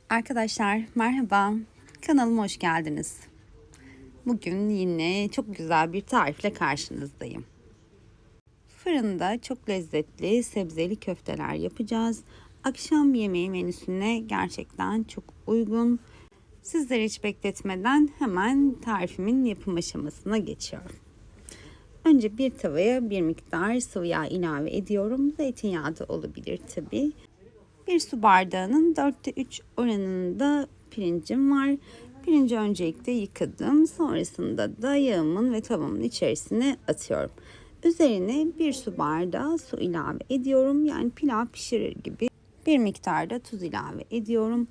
Arkadaşlar merhaba, kanalıma hoş geldiniz. Bugün yine çok güzel bir tarifle karşınızdayım. Fırında çok lezzetli sebzeli köfteler yapacağız. Akşam yemeği menüsüne gerçekten çok uygun. Sizleri hiç bekletmeden hemen tarifimin yapım aşamasına geçiyorum. Önce bir tavaya bir miktar sıvı yağ ilave ediyorum. Zeytinyağı da olabilir tabii. Bir su bardağının 4'te 3 oranında pirincim var. Pirinci öncelikle yıkadım. Sonrasında da yağımın ve tavamın içerisine atıyorum. Üzerine bir su bardağı su ilave ediyorum. Yani pilav pişirir gibi bir miktarda tuz ilave ediyorum.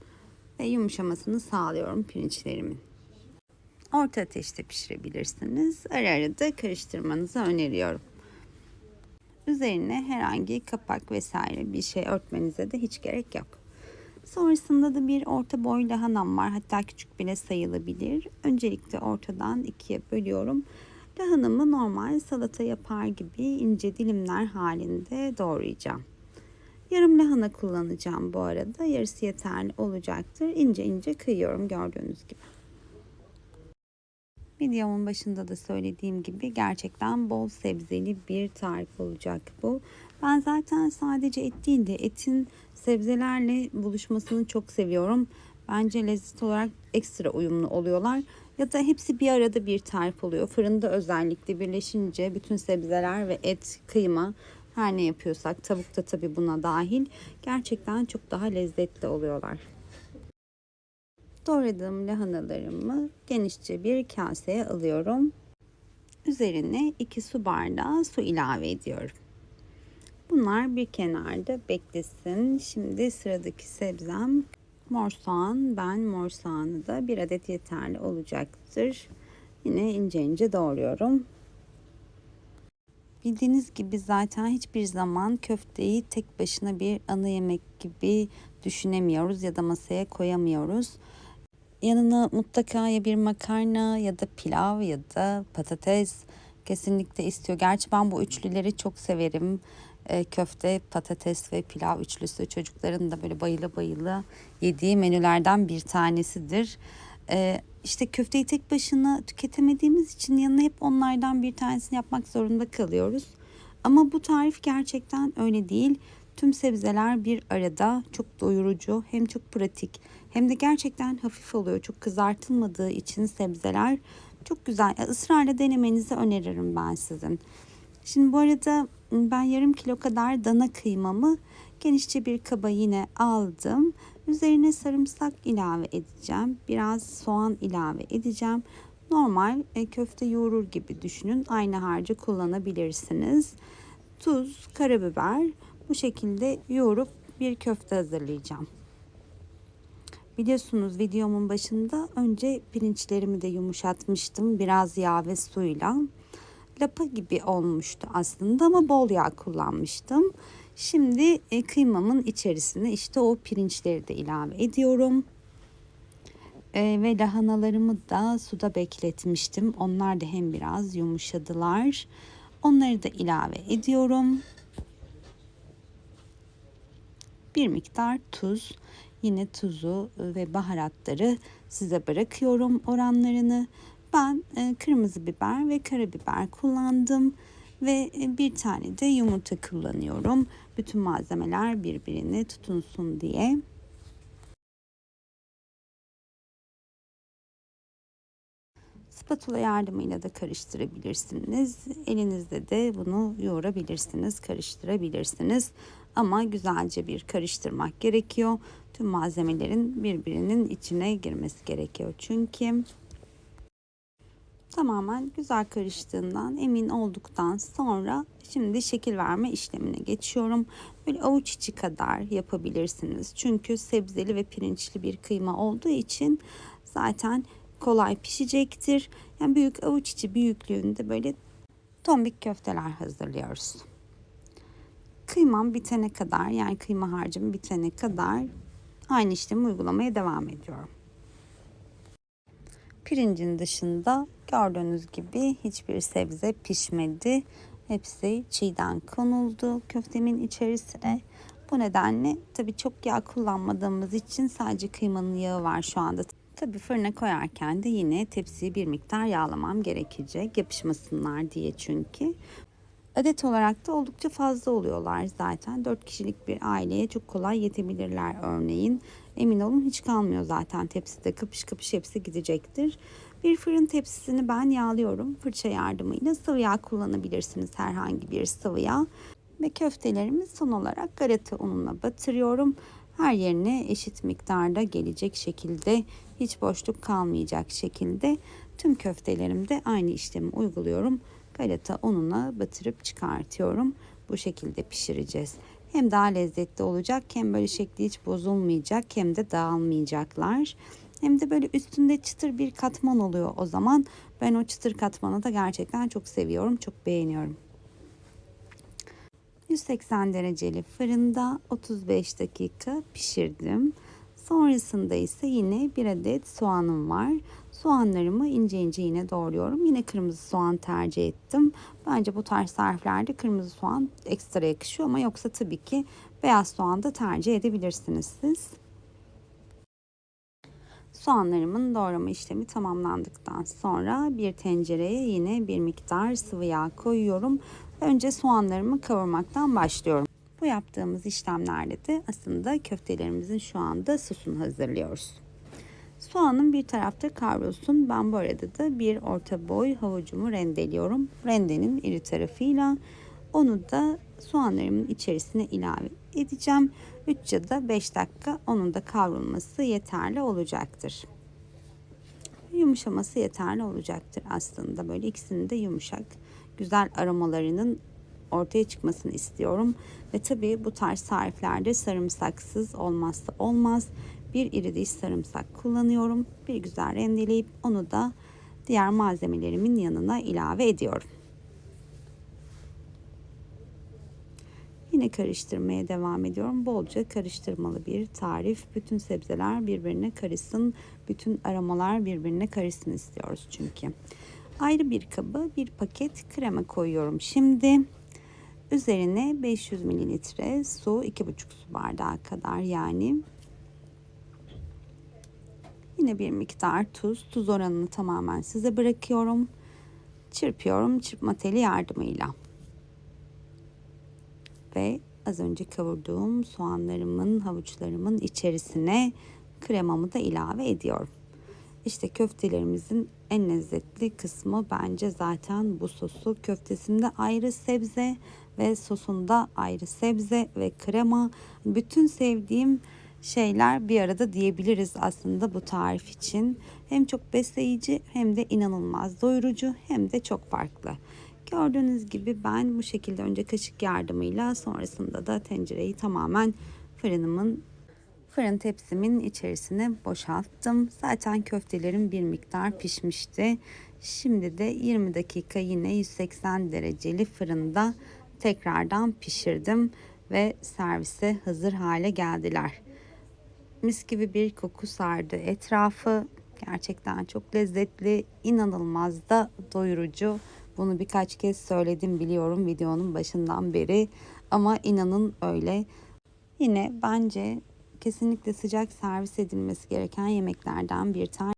Ve yumuşamasını sağlıyorum pirinçlerimin. Orta ateşte pişirebilirsiniz. Ara ara da karıştırmanızı öneriyorum. Üzerine herhangi kapak vesaire bir şey örtmenize de hiç gerek yok. Sonrasında da bir orta boy lahanam var. Hatta küçük bile sayılabilir. Öncelikle ortadan ikiye bölüyorum. Lahanamı normal salata yapar gibi ince dilimler halinde doğrayacağım. Yarım lahana kullanacağım bu arada. Yarısı yeterli olacaktır. İnce ince kıyıyorum gördüğünüz gibi. Videomun başında da söylediğim gibi gerçekten bol sebzeli bir tarif olacak bu. Ben zaten sadece et değil de etin sebzelerle buluşmasını çok seviyorum. Bence lezzet olarak ekstra uyumlu oluyorlar. Ya da hepsi bir arada bir tarif oluyor. Fırında özellikle birleşince bütün sebzeler ve et, kıyma her ne yapıyorsak tavuk da tabii buna dahil gerçekten çok daha lezzetli oluyorlar. Doğradığım lahanalarımı genişçe bir kaseye alıyorum. Üzerine 2 su bardağı su ilave ediyorum. Bunlar bir kenarda beklesin. Şimdi sıradaki sebzem mor soğan. Ben mor soğanı da bir adet yeterli olacaktır. Yine ince ince doğruyorum. Bildiğiniz gibi zaten hiçbir zaman köfteyi tek başına bir ana yemek gibi düşünemiyoruz ya da masaya koyamıyoruz. Yanına mutlaka ya bir makarna ya da pilav ya da patates kesinlikle istiyor. Gerçi ben bu üçlüleri çok severim. Köfte, patates ve pilav üçlüsü çocukların da böyle bayıla bayıla yediği menülerden bir tanesidir. İşte köfteyi tek başına tüketemediğimiz için yanına hep onlardan bir tanesini yapmak zorunda kalıyoruz. Ama bu tarif gerçekten öyle değil. Tüm sebzeler bir arada, çok doyurucu, hem çok pratik hem de gerçekten hafif oluyor. Çok kızartılmadığı için sebzeler çok güzel. Israrla denemenizi öneririm ben sizin. Şimdi bu arada ben yarım kilo kadar dana kıymamı genişçe bir kaba yine aldım. Üzerine sarımsak ilave edeceğim. Biraz soğan ilave edeceğim. Normal köfte yoğurur gibi düşünün. Aynı harcı kullanabilirsiniz. Tuz, karabiber, bu şekilde yoğurup bir köfte hazırlayacağım. Biliyorsunuz videomun başında önce pirinçlerimi de yumuşatmıştım biraz yağ ve suyla. Lapa gibi olmuştu aslında ama bol yağ kullanmıştım. Şimdi kıymamın içerisine işte o pirinçleri de ilave ediyorum. Ve lahanalarımı da suda bekletmiştim. Onlar da hem biraz yumuşadılar. Onları da ilave ediyorum. Bir miktar tuz. Yine tuzu ve baharatları size bırakıyorum oranlarını. Ben kırmızı biber ve karabiber kullandım ve bir tane de yumurta kullanıyorum. Bütün malzemeler birbirine tutunsun diye. Spatula yardımıyla da karıştırabilirsiniz. Elinizde de bunu yoğurabilirsiniz, karıştırabilirsiniz. Ama güzelce bir karıştırmak gerekiyor. Tüm malzemelerin birbirinin içine girmesi gerekiyor çünkü. Tamamen güzel karıştığından emin olduktan sonra şimdi şekil verme işlemine geçiyorum. Böyle avuç içi kadar yapabilirsiniz. Çünkü sebzeli ve pirinçli bir kıyma olduğu için zaten kolay pişecektir. Yani büyük avuç içi büyüklüğünde böyle tombik köfteler hazırlıyoruz. Kıymam bitene kadar yani kıyma harcım bitene kadar aynı işlemi uygulamaya devam ediyorum. Pirincin dışında gördüğünüz gibi hiçbir sebze pişmedi. Hepsi çiğden konuldu köftemin içerisine. Bu nedenle tabii çok yağ kullanmadığımız için sadece kıymanın yağı var şu anda. Tabii fırına koyarken de yine tepsiyi bir miktar yağlamam gerekecek. Yapışmasınlar diye çünkü. Adet olarak da oldukça fazla oluyorlar zaten. 4 kişilik bir aileye çok kolay yetebilirler örneğin. Emin olun hiç kalmıyor zaten tepside. Kapış kapış hepsi gidecektir. Bir fırın tepsisini ben yağlıyorum. Fırça yardımıyla sıvı yağ kullanabilirsiniz, herhangi bir sıvı yağ. Ve köftelerimi son olarak galeta ununa batırıyorum. Her yerine eşit miktarda gelecek şekilde, hiç boşluk kalmayacak şekilde tüm köftelerimde aynı işlemi uyguluyorum. Galeta ununa batırıp çıkartıyorum. Bu şekilde pişireceğiz. Hem daha lezzetli olacak, hem böyle şekli hiç bozulmayacak, hem de dağılmayacaklar. Hem de böyle üstünde çıtır bir katman oluyor o zaman. Ben o çıtır katmanı da gerçekten çok seviyorum, çok beğeniyorum. 180 dereceli fırında 35 dakika pişirdim. Sonrasında ise yine bir adet soğanım var. Soğanlarımı ince ince yine doğruyorum. Yine kırmızı soğan tercih ettim. Bence bu tarz tariflerde kırmızı soğan ekstra yakışıyor ama yoksa tabii ki beyaz soğan da tercih edebilirsiniz siz. Soğanlarımın doğrama işlemi tamamlandıktan sonra bir tencereye yine bir miktar sıvı yağ koyuyorum. Önce soğanlarımı kavurmaktan başlıyorum. Bu yaptığımız işlemlerde de aslında köftelerimizin şu anda sosunu hazırlıyoruz. Soğanım bir tarafta kavrulsun. Ben bu arada da bir orta boy havucumu rendeliyorum. Rendenin iri tarafıyla onu da soğanlarımın içerisine ilave edeceğim. 3 ya da 5 dakika onun da kavrulması yeterli olacaktır. Yumuşaması yeterli olacaktır aslında. Böyle ikisinin de yumuşak, güzel aromalarının ortaya çıkmasını istiyorum. Ve tabii bu tarz tariflerde sarımsaksız olmazsa olmaz. Bir iri diş sarımsak kullanıyorum. Bir güzel rendeleyip onu da diğer malzemelerimin yanına ilave ediyorum. Yine karıştırmaya devam ediyorum. Bolca karıştırmalı bir tarif. Bütün sebzeler birbirine karışsın. Bütün aromalar birbirine karışsın istiyoruz çünkü. Ayrı bir kaba bir paket krema koyuyorum şimdi. Üzerine 500 mililitre su, 2,5 su bardağı kadar yani. Yine bir miktar tuz. Tuz oranını tamamen size bırakıyorum. Çırpıyorum çırpma teli yardımıyla. Ve az önce kavurduğum soğanlarımın, havuçlarımın içerisine kremamı da ilave ediyorum. İşte köftelerimizin en lezzetli kısmı bence zaten bu sosu. Köftesinde ayrı sebze ve sosunda ayrı sebze ve krema. Bütün sevdiğim şeyler bir arada diyebiliriz aslında bu tarif için. Hem çok besleyici, hem de inanılmaz doyurucu, hem de çok farklı. Gördüğünüz gibi ben bu şekilde önce kaşık yardımıyla, sonrasında da tencereyi tamamen fırın tepsimin içerisine boşalttım. Zaten köftelerim bir miktar pişmişti. Şimdi de 20 dakika yine 180 dereceli fırında tekrardan pişirdim ve servise hazır hale geldiler. Mis gibi bir koku sardı etrafı. Gerçekten çok lezzetli, inanılmaz da doyurucu. Bunu birkaç kez söyledim biliyorum videonun başından beri ama inanın öyle. Yine bence kesinlikle sıcak servis edilmesi gereken yemeklerden bir tanesi.